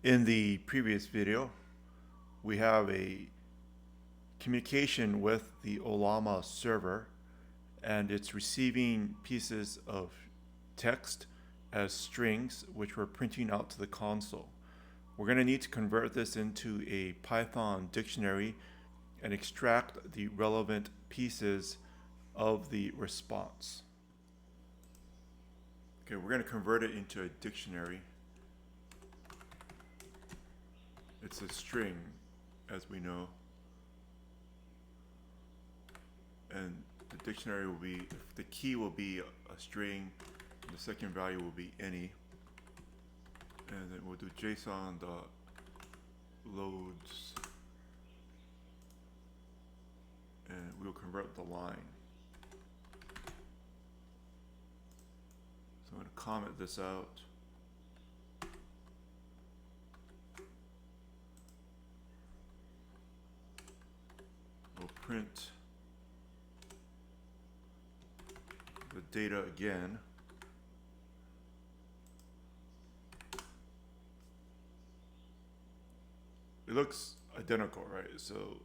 In the previous video, we have a communication with the Ollama server, and it's receiving pieces of text as strings which we're printing out to the console. We're going to need to convert this into a Python dictionary and extract the relevant pieces of the response. Okay, we're going to convert it into a dictionary. It's a string, as we know. And the dictionary will be, the key will be a string, and the second value will be any. And then we'll do json.loads. And we'll convert the line. So I'm going to comment this out. We'll print the data again. It looks identical, right? So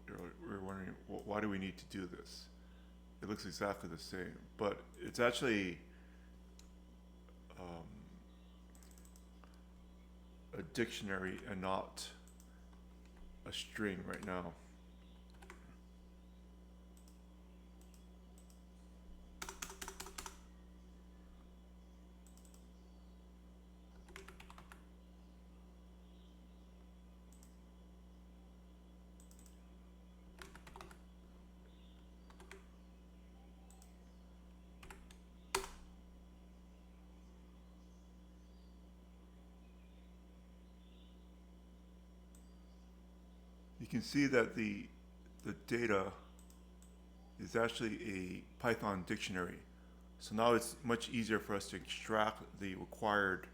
we're wondering, why do we need to do this? It looks exactly the same, but it's actually a dictionary and not a string right now. You can see that the data is actually a Python dictionary. So now it's much easier for us to extract the required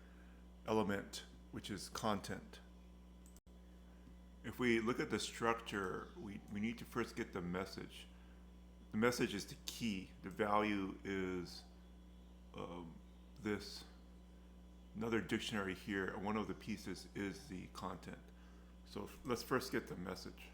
element, which is content. If we look at the structure, we need to first get the message. The message is the key. The value is this. Another dictionary here, and one of the pieces is the content. So let's first get the message.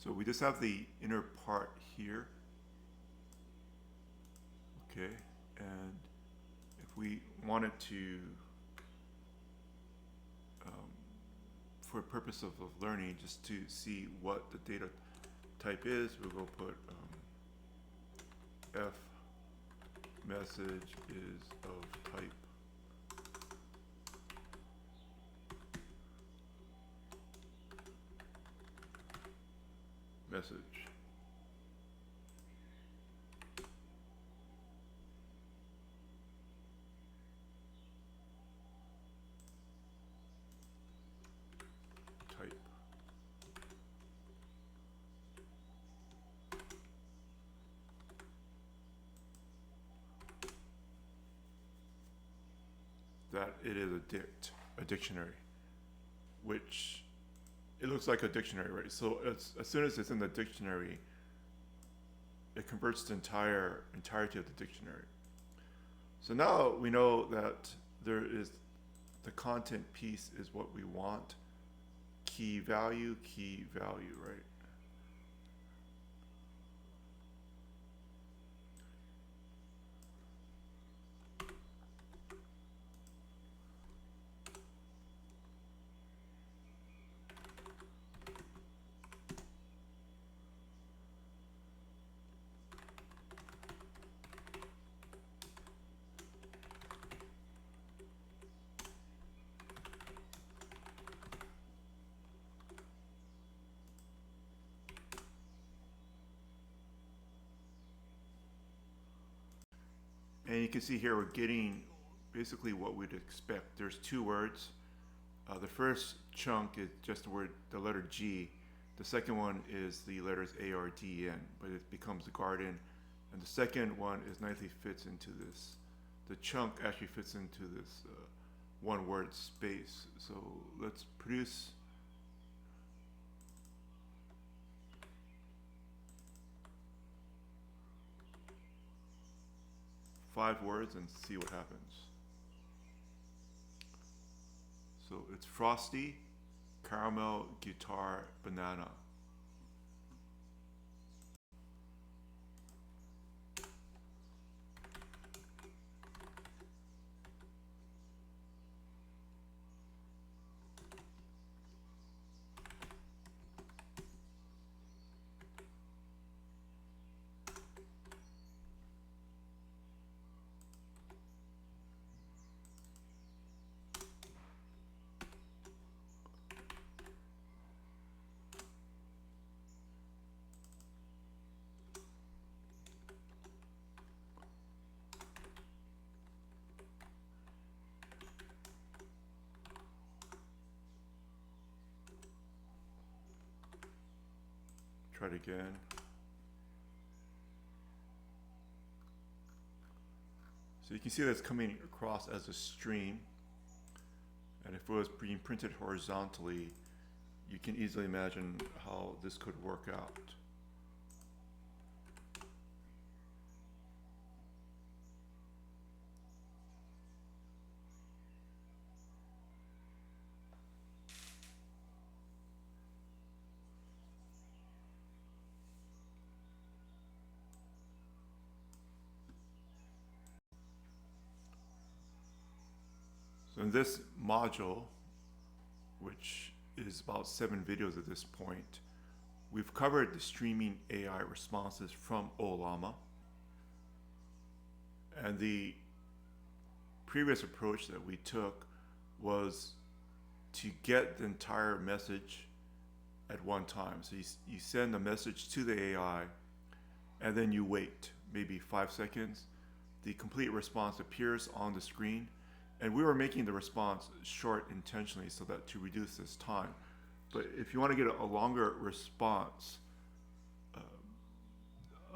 So we just have the inner part here. Okay, and if we wanted to, for purpose of learning, just to see what the data type is, we'll go put f message is of type message. Type. That it is a dict, a dictionary, which it looks like a dictionary, right? So as soon as it's in the dictionary, it converts the entirety of the dictionary. So now we know that there is the content piece is what we want. Key value, right? you can see here we're getting basically what we'd expect. There's two words. The first chunk is just the letter G. The second one is the letters A-R-D-N, but it becomes the garden. And the second one is nicely fits into this. The chunk actually fits into this one word space. So let's produce five words and see what happens. So it's frosty, caramel, guitar, banana. Try it again. So you can see that it's coming across as a stream. And if it was being printed horizontally, you can easily imagine how this could work out. So in this module, which is about 7 videos at this point, we've covered the streaming AI responses from Ollama. And the previous approach that we took was to get the entire message at one time. So you send a message to the AI, and then you wait maybe 5 seconds. The complete response appears on the screen. And we were making the response short intentionally so that to reduce this time. But if you want to get a longer response,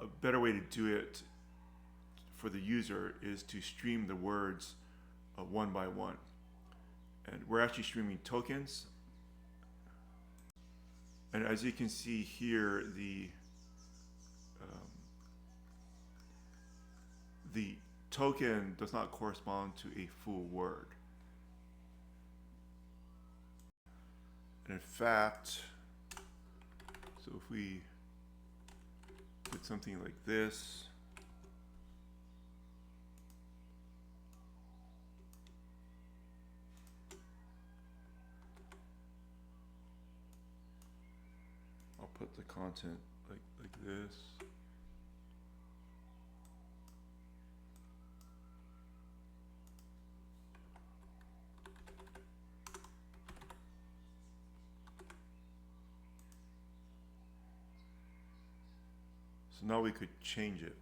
a better way to do it for the user is to stream the words one by one. And we're actually streaming tokens. And as you can see here, the token does not correspond to a full word. And in fact, so if we did something like this, I'll put the content like this. So now we could change it.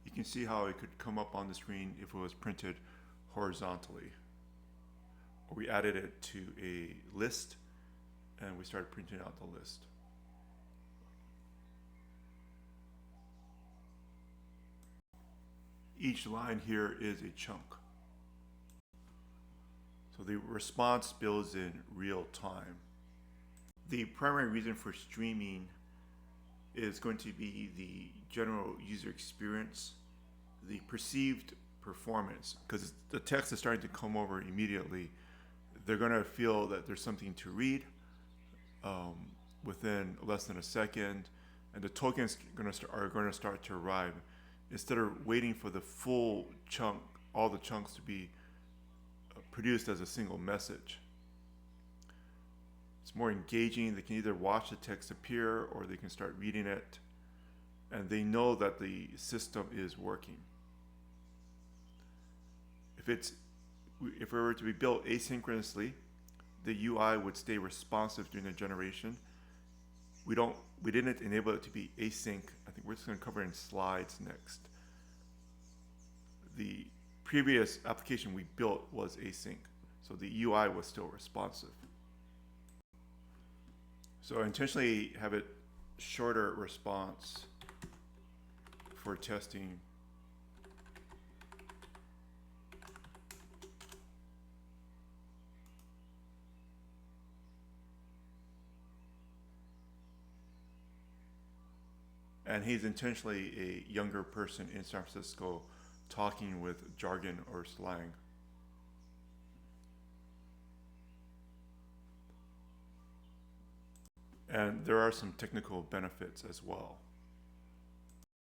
You can see how it could come up on the screen if it was printed horizontally. Or we added it to a list and we started printing out the list. Each line here is a chunk. So the response builds in real time. The primary reason for streaming is going to be the general user experience the perceived performance, because the text is starting to come over immediately. They're going to feel that there's something to read within less than a second, and the tokens are going to start to arrive. Instead of waiting for the full chunk, all the chunks to be produced as a single message. It's more engaging. They can either watch the text appear or they can start reading it, and they know that the system is working. If it were to be built asynchronously, the UI would stay responsive during the generation. We didn't enable it to be async. I think we're just going to cover in slides next. The previous application we built was async, so the UI was still responsive. So I intentionally have it shorter response for testing. And he's intentionally a younger person in San Francisco talking with jargon or slang. And there are some technical benefits as well.